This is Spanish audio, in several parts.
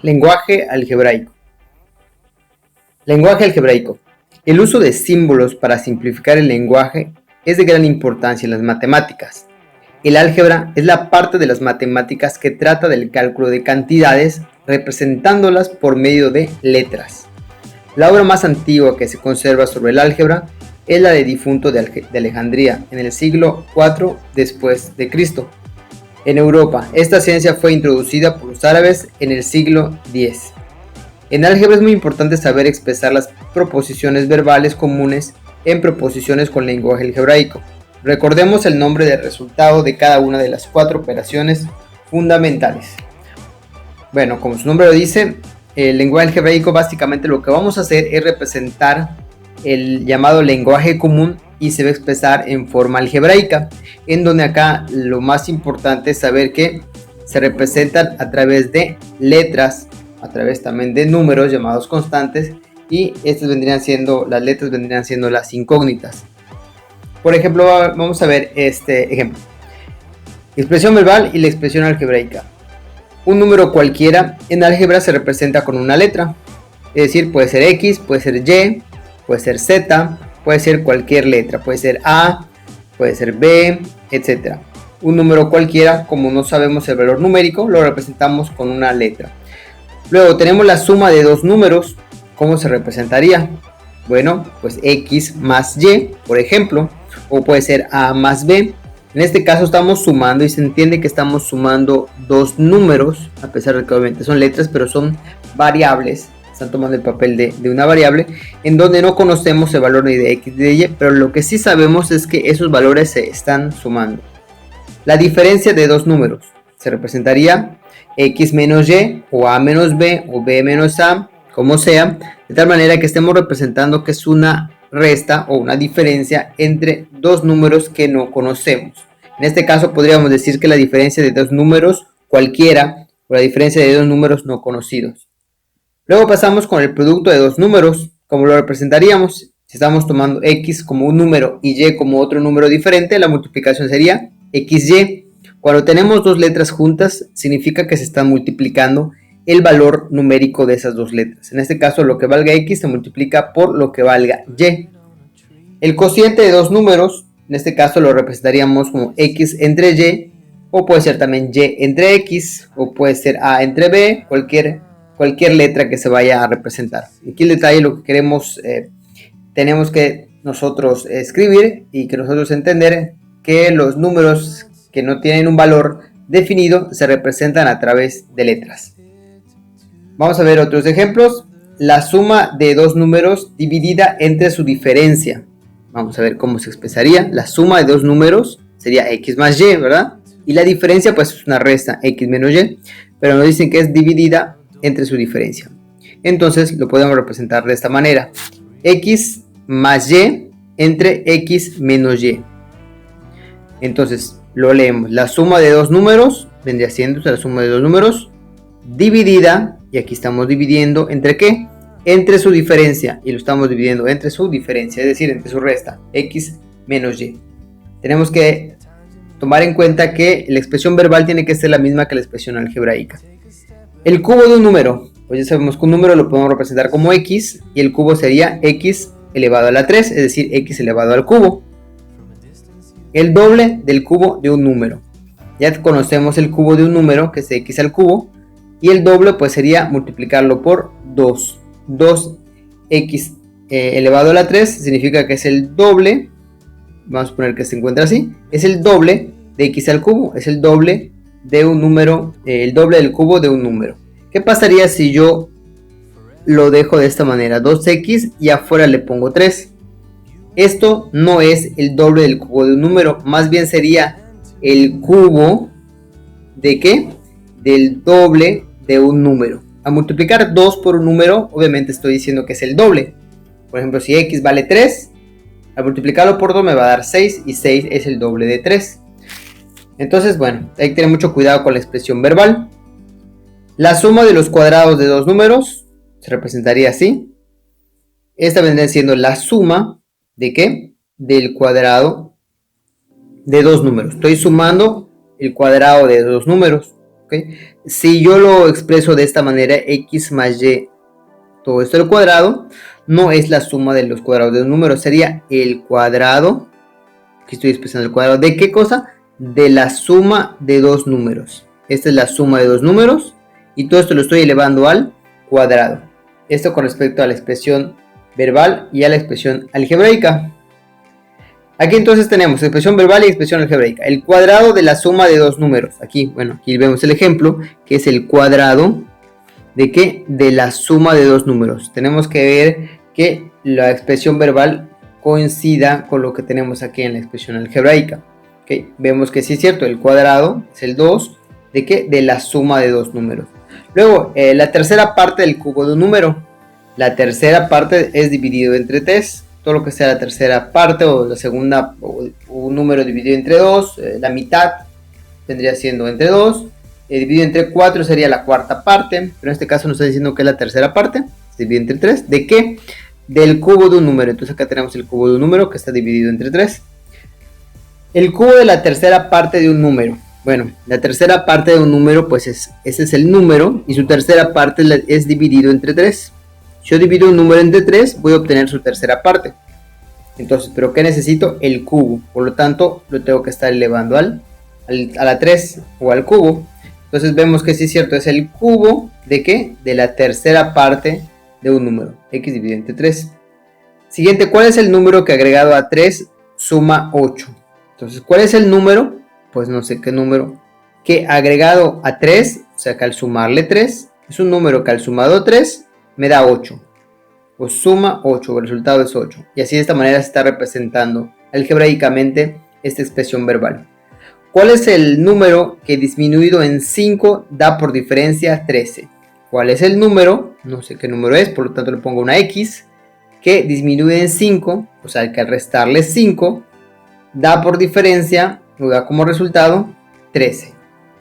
Lenguaje algebraico. Lenguaje algebraico. El uso de símbolos para simplificar el lenguaje es de gran importancia en las matemáticas. El álgebra es la parte de las matemáticas que trata del cálculo de cantidades representándolas por medio de letras. La obra más antigua que se conserva sobre el álgebra es la de difunto de Alejandría en el siglo IV después de Cristo. En Europa, esta ciencia fue introducida por los árabes en el siglo X. En álgebra es muy importante saber expresar las proposiciones verbales comunes en proposiciones con lenguaje algebraico. Recordemos el nombre del resultado de cada una de las 4 operaciones fundamentales. Bueno, como su nombre lo dice, el lenguaje algebraico básicamente lo que vamos a hacer es representar el llamado lenguaje común y se va a expresar en forma algebraica, en donde acá lo más importante es saber que se representan a través de letras, a través también de números llamados constantes, y estas las letras vendrían siendo las incógnitas. Por ejemplo, vamos a ver este ejemplo: expresión verbal y la expresión algebraica. Un número cualquiera en álgebra se representa con una letra, es decir, puede ser X, puede ser Y, puede ser Z, puede ser cualquier letra, puede ser A, puede ser B, etc. Un número cualquiera, como no sabemos el valor numérico, lo representamos con una letra. Luego tenemos la suma de dos números. ¿Cómo se representaría? Bueno, pues X más Y, por ejemplo, o puede ser A más B. En este caso estamos sumando y se entiende que estamos sumando dos números, a pesar de que obviamente son letras, pero son variables. Están tomando el papel de una variable en donde no conocemos el valor ni de X ni de Y, pero lo que sí sabemos es que esos valores se están sumando. La diferencia de dos números se representaría X menos Y, o A menos B, o B menos A, como sea, de tal manera que estemos representando que es una resta o una diferencia entre dos números que no conocemos. En este caso podríamos decir que la diferencia de dos números cualquiera, o la diferencia de dos números no conocidos. Luego pasamos con el producto de dos números. ¿Cómo lo representaríamos? Si estamos tomando X como un número y Y como otro número diferente, la multiplicación sería XY. Cuando tenemos dos letras juntas, significa que se están multiplicando el valor numérico de esas dos letras. En este caso, lo que valga X se multiplica por lo que valga Y. El cociente de dos números, en este caso lo representaríamos como X entre Y, o puede ser también Y entre X, o puede ser A entre B, cualquier letra que se vaya a representar. Aquí el detalle, lo que tenemos que nosotros escribir y que nosotros entender que los números que no tienen un valor definido se representan a través de letras. Vamos a ver otros ejemplos. La suma de dos números dividida entre su diferencia. Vamos a ver cómo se expresaría. La suma de dos números sería X más Y, ¿verdad? Y la diferencia pues es una resta, X menos Y, pero nos dicen que es dividida entre su diferencia. Entonces lo podemos representar de esta manera: X más Y entre X menos Y. Entonces lo leemos: la suma de dos números vendría siendo la suma de dos números dividida, y aquí estamos dividiendo entre ¿qué? Entre su diferencia, y lo estamos dividiendo entre su diferencia, es decir, entre su resta, X menos Y. Tenemos que tomar en cuenta que la expresión verbal tiene que ser la misma que la expresión algebraica. El cubo de un número, pues ya sabemos que un número lo podemos representar como X, y el cubo sería X elevado a la 3, es decir, X elevado al cubo. El doble del cubo de un número. Ya conocemos el cubo de un número, que es X al cubo, y el doble pues sería multiplicarlo por 2. 2x elevado a la 3 significa que es el doble, vamos a poner que se encuentra así, es el doble de X al cubo, es el doble de un número, el doble del cubo de un número. ¿Qué pasaría si yo lo dejo de esta manera? 2x y afuera le pongo 3. Esto no es el doble del cubo de un número, más bien sería el cubo de ¿qué? Del doble de un número. A multiplicar 2 por un número, obviamente estoy diciendo que es el doble. Por ejemplo, si X vale 3, al multiplicarlo por 2 me va a dar 6, y 6 es el doble de 3. Entonces, bueno, hay que tener mucho cuidado con la expresión verbal. La suma de los cuadrados de dos números se representaría así. Esta vendría siendo la suma ¿de qué? Del cuadrado de dos números. Estoy sumando el cuadrado de dos números, ¿okay? Si yo lo expreso de esta manera, x más y, todo esto al cuadrado, no es la suma de los cuadrados de los números, sería el cuadrado, aquí estoy expresando el cuadrado, ¿de qué cosa? De la suma de dos números. Esta es la suma de dos números, y todo esto lo estoy elevando al cuadrado. Esto con respecto a la expresión verbal y a la expresión algebraica. Aquí entonces tenemos expresión verbal y expresión algebraica. El cuadrado de la suma de dos números. Aquí, bueno, aquí vemos el ejemplo, que es el cuadrado de ¿qué? De la suma de dos números. Tenemos que ver que la expresión verbal coincida con lo que tenemos aquí en la expresión algebraica. ¿Okay? Vemos que sí es cierto, el cuadrado es el 2, ¿de qué? De la suma de dos números. Luego, la tercera parte del cubo de un número. La tercera parte es dividido entre 3. Todo lo que sea la tercera parte o la segunda, o un número dividido entre 2, la mitad vendría siendo entre 2, dividido entre 4 sería la cuarta parte, pero en este caso nos está diciendo que es la tercera parte, se divide entre 3, ¿de qué? Del cubo de un número. Entonces acá tenemos el cubo de un número que está dividido entre 3. El cubo de la tercera parte de un número. Bueno, la tercera parte de un número, pues ese es el número, y su tercera parte es dividido entre 3. Si yo divido un número entre 3, voy a obtener su tercera parte. Entonces, ¿pero qué necesito? El cubo. Por lo tanto, lo tengo que estar elevando a la 3 o al cubo. Entonces vemos que sí es cierto, es el cubo ¿de qué? De la tercera parte de un número. X dividido entre 3. Siguiente, ¿cuál es el número que agregado a 3 suma 8? Entonces, ¿cuál es el número? Pues no sé qué número. Que agregado a 3, o sea que al sumarle 3, es un número que al sumado 3 me da 8, o suma 8, el resultado es 8, y así de esta manera se está representando algebraicamente esta expresión verbal. ¿Cuál es el número que disminuido en 5 da por diferencia 13? ¿Cuál es el número? No sé qué número es, por lo tanto le pongo una X, que disminuye en 5, o sea que al restarle 5, da por diferencia, o da como resultado 13,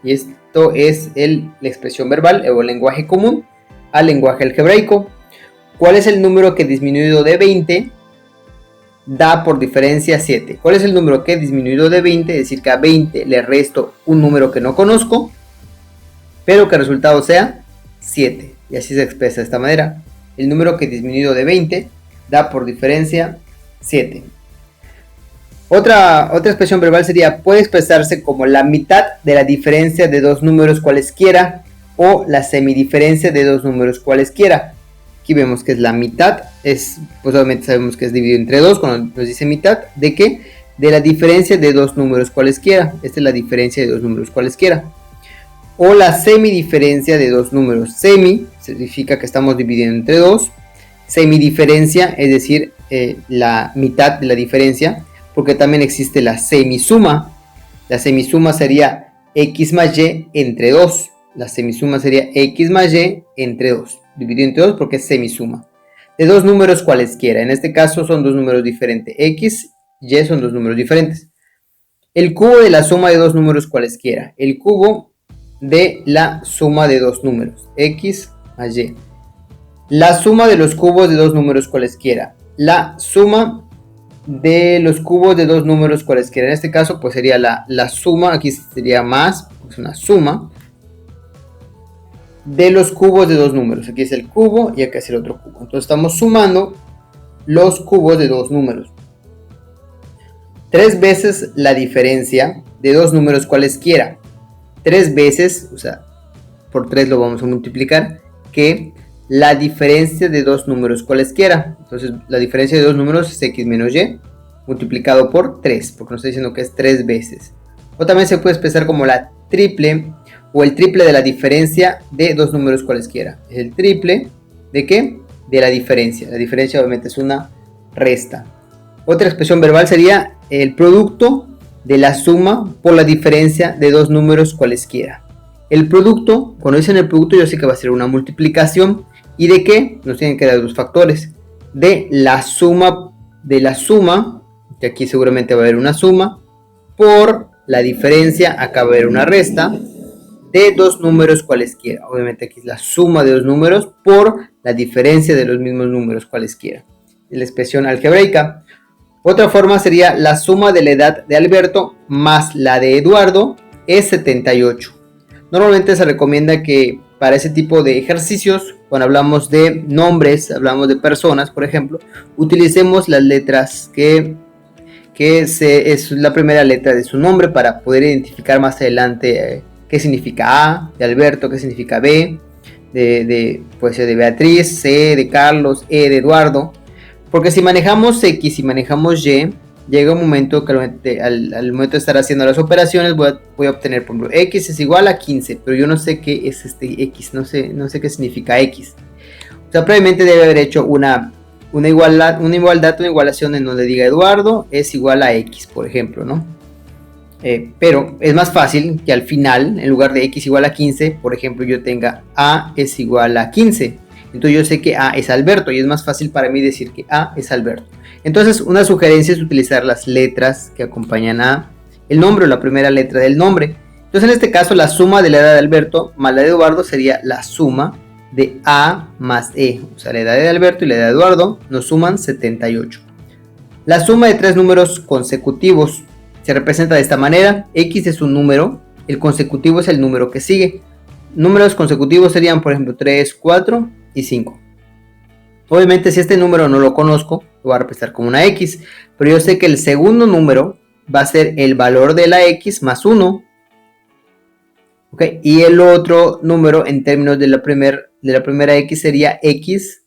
y esto es la expresión verbal o el lenguaje común al lenguaje algebraico. ¿Cuál es el número que disminuido de 20 da por diferencia 7? ¿Cuál es el número que disminuido de 20? Es decir, que a 20 le resto un número que no conozco, pero que el resultado sea 7. Y así se expresa de esta manera. El número que disminuido de 20 da por diferencia 7. Otra expresión verbal sería, puede expresarse como la mitad de la diferencia de dos números cualesquiera, o la semidiferencia de dos números cualesquiera. Aquí vemos que es la mitad, pues obviamente sabemos que es dividido entre 2 cuando nos dice mitad, ¿de qué? De la diferencia de dos números cualesquiera. Esta es la diferencia de dos números cualesquiera. O la semidiferencia de dos números. Semi significa que estamos dividiendo entre 2. Semidiferencia, es decir, la mitad de la diferencia, porque también existe la semisuma. La semisuma sería x más y entre 2. La semisuma sería x más y entre 2, dividido entre 2 porque es semisuma. De dos números cualesquiera, en este caso son dos números diferentes, x, y son dos números diferentes. El cubo de la suma de dos números cualesquiera, el cubo de la suma de dos números, x más y. La suma de los cubos de dos números cualesquiera, la suma de los cubos de dos números cualesquiera, en este caso pues sería la suma, aquí sería más, pues una suma, de los cubos de dos números. Aquí es el cubo y acá es el otro cubo. Entonces estamos sumando los cubos de dos números. 3 veces la diferencia de dos números cualesquiera. 3 veces, o sea, por 3 lo vamos a multiplicar, que la diferencia de dos números cualesquiera. Entonces la diferencia de dos números es x menos y multiplicado por 3, porque nos está diciendo que es 3 veces. O también se puede expresar como la triple o el triple de la diferencia de dos números cualesquiera. Es el triple ¿de qué? De la diferencia. La diferencia obviamente es una resta. Otra expresión verbal sería el producto de la suma por la diferencia de dos números cualesquiera. El producto, cuando dicen el producto yo sé que va a ser una multiplicación. ¿Y de qué? Nos tienen que dar dos factores. De la suma, que aquí seguramente va a haber una suma, por la diferencia, acá va a haber una resta, de dos números cualesquiera. Obviamente aquí es la suma de dos números por la diferencia de los mismos números cualesquiera. La expresión algebraica. Otra forma sería la suma de la edad de Alberto más la de Eduardo es 78. Normalmente se recomienda que para ese tipo de ejercicios, cuando hablamos de nombres, hablamos de personas, por ejemplo, utilicemos las letras es la primera letra de su nombre para poder identificar más adelante qué significa A, de Alberto, qué significa B, puede ser de Beatriz, C de Carlos, E de Eduardo, porque si manejamos X y manejamos Y, llega un momento que al momento de estar haciendo las operaciones voy a obtener, por ejemplo, X es igual a 15, pero yo no sé qué es este X, no sé qué significa X. O sea, previamente debe haber hecho una igualación en donde diga Eduardo es igual a X, por ejemplo, ¿no? Pero es más fácil que al final, en lugar de X igual a 15, por ejemplo, yo tenga A es igual a 15. Entonces yo sé que A es Alberto y es más fácil para mí decir que A es Alberto. Entonces una sugerencia es utilizar las letras que acompañan a el nombre o la primera letra del nombre. Entonces en este caso la suma de la edad de Alberto más la de Eduardo sería la suma de A más E. O sea, la edad de Alberto y la edad de Eduardo nos suman 78. La suma de tres números consecutivos se representa de esta manera. X es un número, el consecutivo es el número que sigue. Números consecutivos serían, por ejemplo, 3, 4 y 5. Obviamente, si este número no lo conozco, lo voy a representar como una X, pero yo sé que el segundo número va a ser el valor de la X más 1. ¿Okay? Y el otro número en términos de la primera X sería X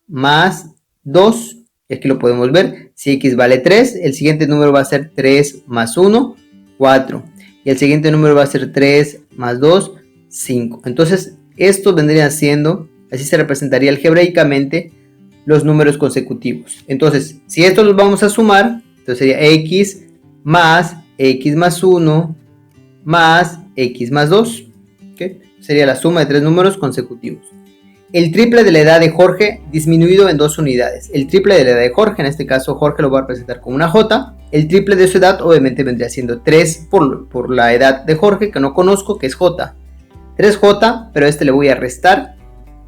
más 2. Y aquí lo podemos ver. Si X vale 3, el siguiente número va a ser 3 más 1, 4. Y el siguiente número va a ser 3 más 2, 5. Entonces, esto vendría siendo, así se representaría algebraicamente los números consecutivos. Entonces, si estos los vamos a sumar, entonces sería X más 1 más X más 2. ¿Okay? Sería la suma de tres números consecutivos. El triple de la edad de Jorge disminuido en 2 unidades. El triple de la edad de Jorge, en este caso Jorge lo voy a representar como una J. El triple de su edad obviamente vendría siendo 3 por la edad de Jorge, que no conozco, que es J. 3J, pero a este le voy a restar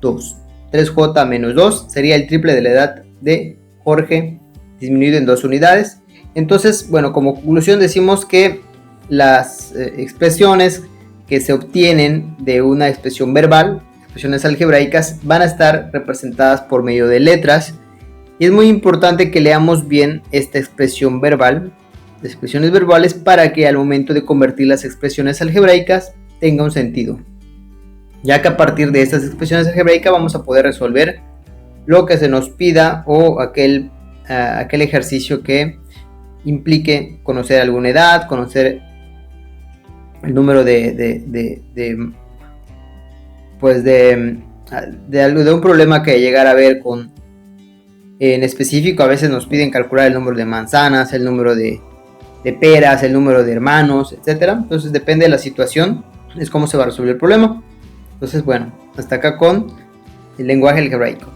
2. 3J menos 2 sería el triple de la edad de Jorge disminuido en 2 unidades. Entonces, bueno, como conclusión decimos que las expresiones que se obtienen de una expresión verbal, expresiones algebraicas, van a estar representadas por medio de letras, y es muy importante que leamos bien esta expresión verbal, las expresiones verbales, para que al momento de convertir las expresiones algebraicas tenga un sentido, ya que a partir de estas expresiones algebraicas vamos a poder resolver lo que se nos pida o aquel ejercicio que implique conocer alguna edad, conocer el número de un problema que llegara a ver con, en específico. A veces nos piden calcular el número de manzanas, el número de peras, el número de hermanos, etcétera. Entonces depende de la situación, es cómo se va a resolver el problema. Entonces, bueno, hasta acá con el lenguaje algebraico.